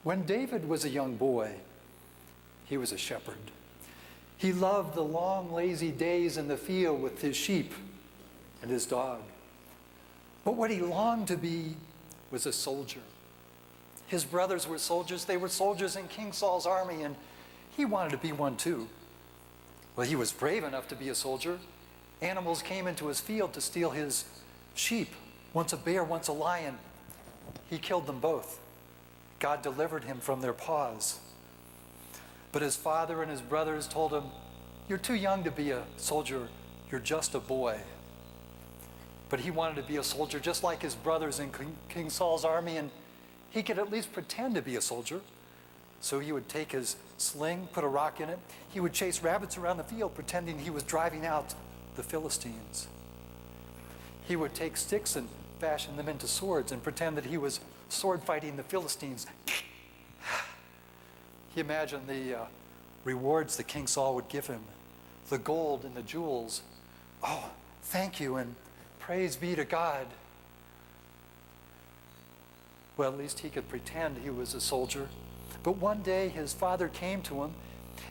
When David was a young boy, he was a shepherd. He loved the long, lazy days in the field with his sheep and his dog. But what he longed to be was a soldier. His brothers were soldiers. They were soldiers in King Saul's army, and he wanted to be one too. Well, he was brave enough to be a soldier. Animals came into his field to steal his sheep. Once a bear, once a lion. He killed them both. God delivered him from their paws. But his father and his brothers told him, "You're too young to be a soldier. You're just a boy." But he wanted to be a soldier just like his brothers in King Saul's army, and he could at least pretend to be a soldier. So he would take his sling, put a rock in it. He would chase rabbits around the field, pretending he was driving out the Philistines. He would take sticks and fashion them into swords and pretend that he was sword fighting the Philistines. He imagined the rewards that King Saul would give him, the gold and the jewels. Oh, thank you and praise be to God. Well, at least he could pretend he was a soldier. But one day his father came to him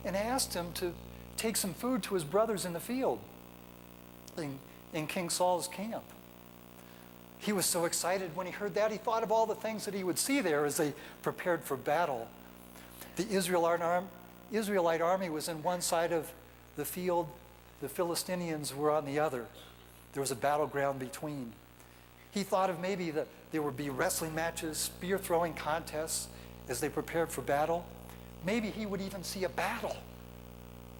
and asked him to take some food to his brothers in the field in King Saul's camp. He was so excited when he heard that. He thought of all the things that he would see there as they prepared for battle. The Israelite army was in one side of the field. The Philistines were on the other. There was a battleground between. He thought of maybe that there would be wrestling matches, spear throwing contests as they prepared for battle. Maybe he would even see a battle.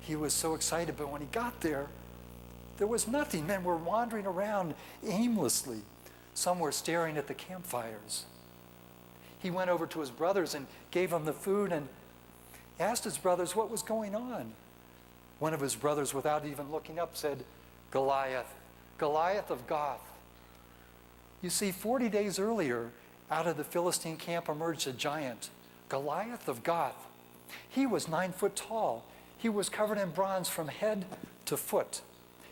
He was so excited, but when he got there was nothing. Men were wandering around aimlessly. Some were staring at the campfires. He went over to his brothers and gave them the food and asked his brothers what was going on. One of his brothers, without even looking up, said, "Goliath, Goliath of Gath." You see, 40 days earlier, out of the Philistine camp emerged a giant, Goliath of Gath. He was 9 foot tall. He was covered in bronze from head to foot.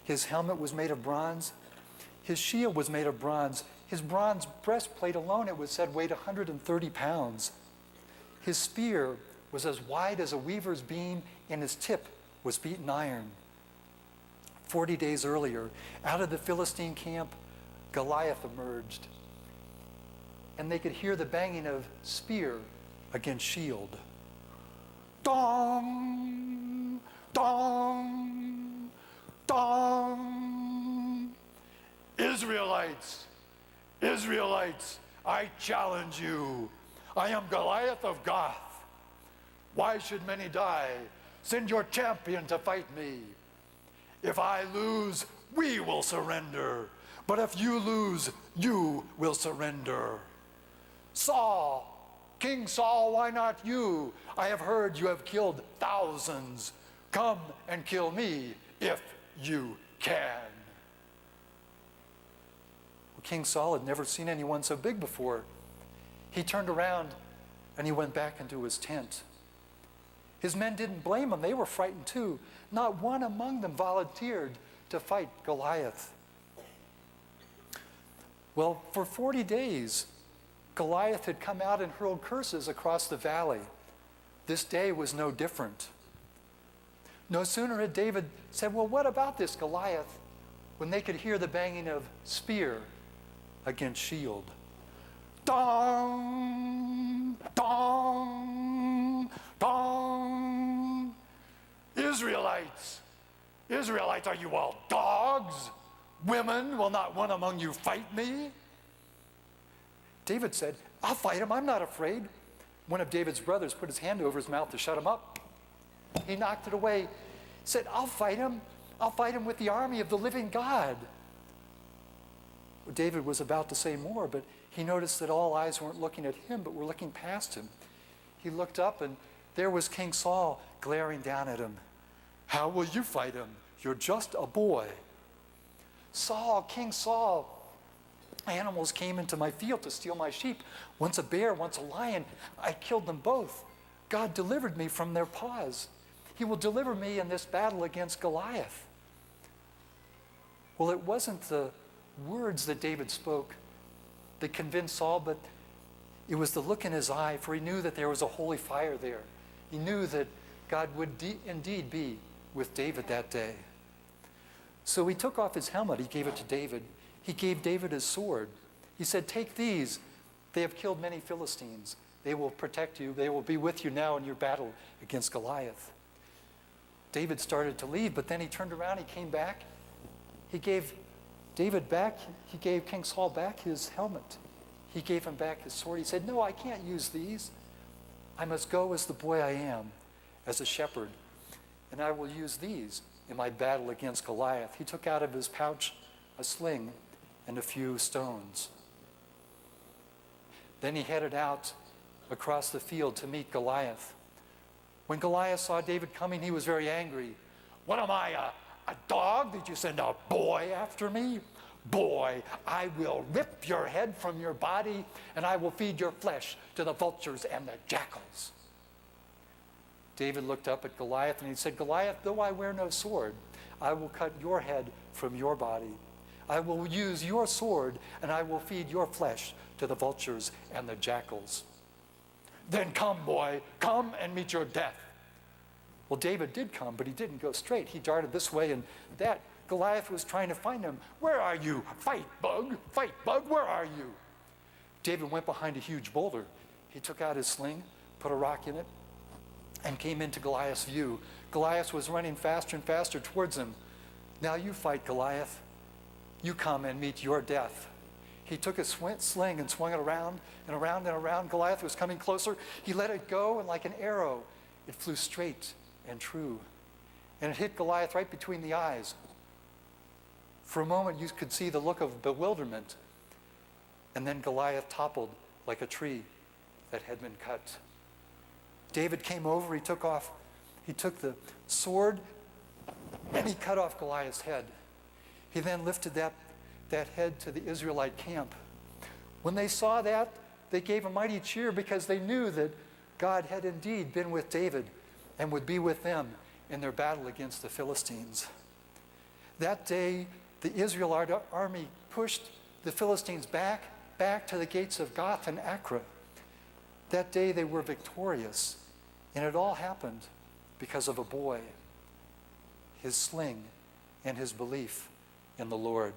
His helmet was made of bronze. His shield was made of bronze. His bronze breastplate alone, it was said, weighed 130 pounds. His spear was as wide as a weaver's beam, and his tip was beaten iron. 40 days earlier, out of the Philistine camp, Goliath emerged. And they could hear the banging of spear against shield. Dong! Dong! Dong! Israelites! Israelites! I challenge you. I am Goliath of Gath. Why should many die? Send your champion to fight me. If I lose, we will surrender. But if you lose, you will surrender. Saul, King Saul, why not you? I have heard you have killed thousands. Come and kill me if you can. Well, King Saul had never seen anyone so big before. He turned around and he went back into his tent. His men didn't blame him. They were frightened too. Not one among them volunteered to fight Goliath. Well, for 40 days, Goliath had come out and hurled curses across the valley. This day was no different. No sooner had David said, "Well, what about this Goliath?" when they could hear the banging of spear against shield. Dong! Dong! Dong! Israelites! Israelites, are you all dogs? Women, will not one among you fight me? David said, "I'll fight him, I'm not afraid." One of David's brothers put his hand over his mouth to shut him up. He knocked it away, said, "I'll fight him. I'll fight him with the army of the living God." Well, David was about to say more, but he noticed that all eyes weren't looking at him, but were looking past him. He looked up, and there was King Saul glaring down at him. "How will you fight him? You're just a boy." "Saul, King Saul, animals came into my field to steal my sheep. Once a bear, once a lion. I killed them both. God delivered me from their paws. He will deliver me in this battle against Goliath." Well, it wasn't the words that David spoke that convinced Saul, but It was the look in his eye, for he knew that there was a holy fire there. He knew that God would indeed be with David that day. So he took off his helmet. He gave it to David. He gave David his sword. He said, take these. They have killed many Philistines. They will protect you. They will be with you now in your battle against Goliath. David started to leave, but then he turned around. He came back. He gave David back. He gave King Saul back his helmet. He gave him back his sword. He said, no, I can't use these. I must go as the boy I am, as a shepherd, and I will use these in my battle against Goliath. He took out of his pouch a sling and a few stones. Then he headed out across the field to meet Goliath. When Goliath saw David coming, he was very angry. What am I, a dog? Did you send a boy after me? Boy, I will rip your head from your body, and I will feed your flesh to the vultures and the jackals. David looked up at Goliath and he said, Goliath, though I wear no sword, I will cut your head from your body. I will use your sword, and I will feed your flesh to the vultures and the jackals. Then come, boy, come and meet your death. Well, David did come, but he didn't go straight. He darted this way and that. Goliath was trying to find him. Where are you? Fight, bug, where are you? David went behind a huge boulder. He took out his sling, put a rock in it, and came into Goliath's view. Goliath was running faster and faster towards him. Now you fight, Goliath. You come and meet your death. He took his sling and swung it around and around and around. Goliath was coming closer. He let it go, and like an arrow, it flew straight and true. And it hit Goliath right between the eyes. For a moment, you could see the look of bewilderment. And then Goliath toppled like a tree that had been cut. David came over. He took the sword, and he cut off Goliath's head. He then lifted that head to the Israelite camp. When they saw that, they gave a mighty cheer because they knew that God had indeed been with David and would be with them in their battle against the Philistines. That day, the Israelite army pushed the Philistines back to the gates of Gath and Acre. That day they were victorious, and it all happened because of a boy, his sling, and his belief in the Lord.